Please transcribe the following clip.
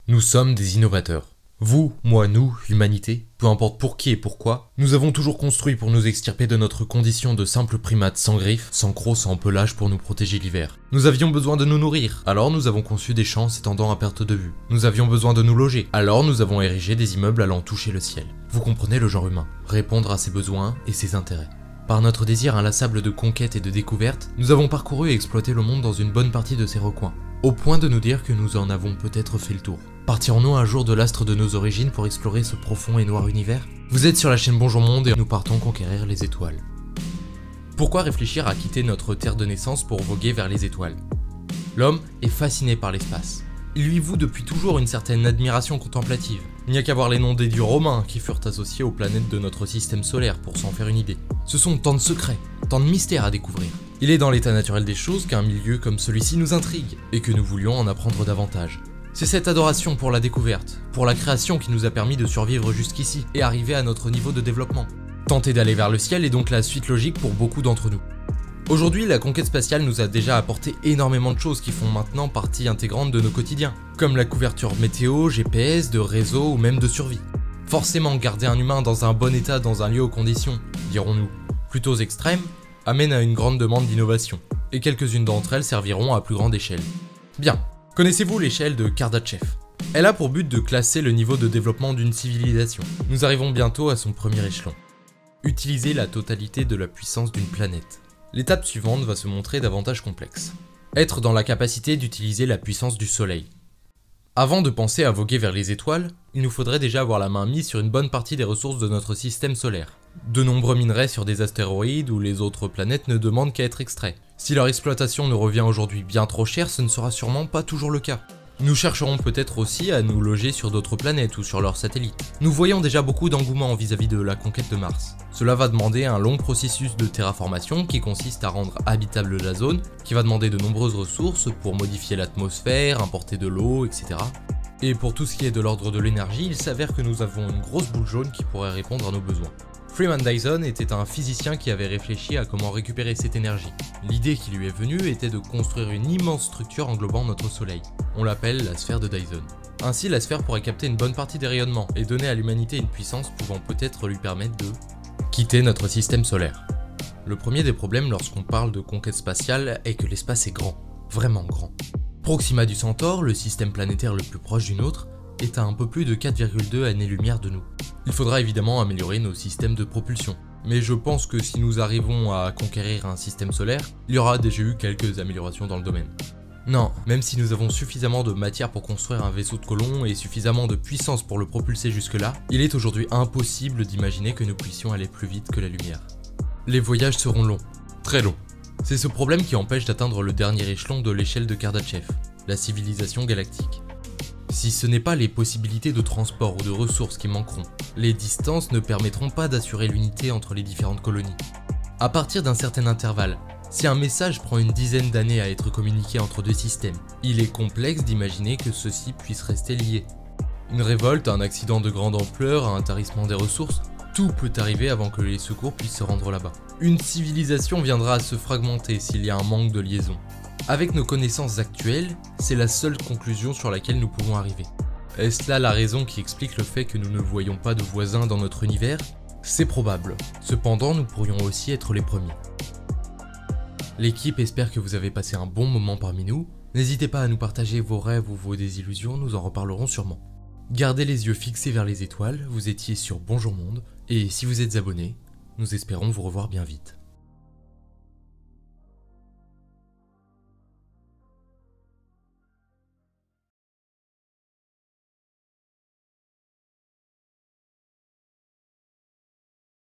Nous sommes des innovateurs. Vous, moi, nous, l'humanité, peu importe pour qui et pourquoi, nous avons toujours construit pour nous extirper de notre condition de simples primates sans griffes, sans crocs, sans pelage pour nous protéger l'hiver. Nous avions besoin de nous nourrir, alors nous avons conçu des champs s'étendant à perte de vue. Nous avions besoin de nous loger, alors nous avons érigé des immeubles allant toucher le ciel. Vous comprenez le genre humain, répondre à ses besoins et ses intérêts. Par notre désir inlassable de conquête et de découverte, nous avons parcouru et exploité le monde dans une bonne partie de ses recoins, au point de nous dire que nous en avons peut-être fait le tour. Partirons-nous un jour de l'astre de nos origines pour explorer ce profond et noir univers? Vous êtes sur la chaîne Bonjour Monde et nous partons conquérir les étoiles. Pourquoi réfléchir à quitter notre terre de naissance pour voguer vers les étoiles? L'homme est fasciné par l'espace. Il lui voue depuis toujours une certaine admiration contemplative. Il n'y a qu'à voir les noms des dieux romains qui furent associés aux planètes de notre système solaire pour s'en faire une idée. Ce sont tant de secrets, tant de mystères à découvrir. Il est dans l'état naturel des choses qu'un milieu comme celui-ci nous intrigue et que nous voulions en apprendre davantage. C'est cette adoration pour la découverte, pour la création qui nous a permis de survivre jusqu'ici et arriver à notre niveau de développement. Tenter d'aller vers le ciel est donc la suite logique pour beaucoup d'entre nous. Aujourd'hui, la conquête spatiale nous a déjà apporté énormément de choses qui font maintenant partie intégrante de nos quotidiens, comme la couverture météo, GPS, de réseau ou même de survie. Forcément, garder un humain dans un bon état dans un lieu aux conditions, dirons-nous, plutôt extrêmes, amène à une grande demande d'innovation, et quelques-unes d'entre elles serviront à plus grande échelle. Bien. Connaissez-vous l'échelle de Kardashev? Elle a pour but de classer le niveau de développement d'une civilisation. Nous arrivons bientôt à son premier échelon. Utiliser la totalité de la puissance d'une planète. L'étape suivante va se montrer davantage complexe. Être dans la capacité d'utiliser la puissance du Soleil. Avant de penser à voguer vers les étoiles, il nous faudrait déjà avoir la main mise sur une bonne partie des ressources de notre système solaire. De nombreux minerais sur des astéroïdes ou les autres planètes ne demandent qu'à être extraits. Si leur exploitation nous revient aujourd'hui bien trop cher, ce ne sera sûrement pas toujours le cas. Nous chercherons peut-être aussi à nous loger sur d'autres planètes ou sur leurs satellites. Nous voyons déjà beaucoup d'engouement vis-à-vis de la conquête de Mars. Cela va demander un long processus de terraformation qui consiste à rendre habitable la zone, qui va demander de nombreuses ressources pour modifier l'atmosphère, importer de l'eau, etc. Et pour tout ce qui est de l'ordre de l'énergie, il s'avère que nous avons une grosse boule jaune qui pourrait répondre à nos besoins. Freeman Dyson était un physicien qui avait réfléchi à comment récupérer cette énergie. L'idée qui lui est venue était de construire une immense structure englobant notre soleil. On l'appelle la sphère de Dyson. Ainsi, la sphère pourrait capter une bonne partie des rayonnements et donner à l'humanité une puissance pouvant peut-être lui permettre de quitter notre système solaire. Le premier des problèmes lorsqu'on parle de conquête spatiale est que l'espace est grand, vraiment grand. Proxima du Centaure, le système planétaire le plus proche du nôtre, est à un peu plus de 4,2 années-lumière de nous. Il faudra évidemment améliorer nos systèmes de propulsion, mais je pense que si nous arrivons à conquérir un système solaire, il y aura déjà eu quelques améliorations dans le domaine. Non, même si nous avons suffisamment de matière pour construire un vaisseau de colon et suffisamment de puissance pour le propulser jusque-là, il est aujourd'hui impossible d'imaginer que nous puissions aller plus vite que la lumière. Les voyages seront longs, très longs. C'est ce problème qui empêche d'atteindre le dernier échelon de l'échelle de Kardashev, la civilisation galactique. Si ce n'est pas les possibilités de transport ou de ressources qui manqueront, les distances ne permettront pas d'assurer l'unité entre les différentes colonies. À partir d'un certain intervalle, si un message prend une dizaine d'années à être communiqué entre deux systèmes, il est complexe d'imaginer que ceux-ci puissent rester liés. Une révolte, un accident de grande ampleur, un tarissement des ressources, tout peut arriver avant que les secours puissent se rendre là-bas. Une civilisation viendra à se fragmenter s'il y a un manque de liaison. Avec nos connaissances actuelles, c'est la seule conclusion sur laquelle nous pouvons arriver. Est-ce là la raison qui explique le fait que nous ne voyons pas de voisins dans notre univers? C'est probable. Cependant, nous pourrions aussi être les premiers. L'équipe espère que vous avez passé un bon moment parmi nous. N'hésitez pas à nous partager vos rêves ou vos désillusions, nous en reparlerons sûrement. Gardez les yeux fixés vers les étoiles, vous étiez sur Bonjour Monde, et si vous êtes abonné, nous espérons vous revoir bien vite.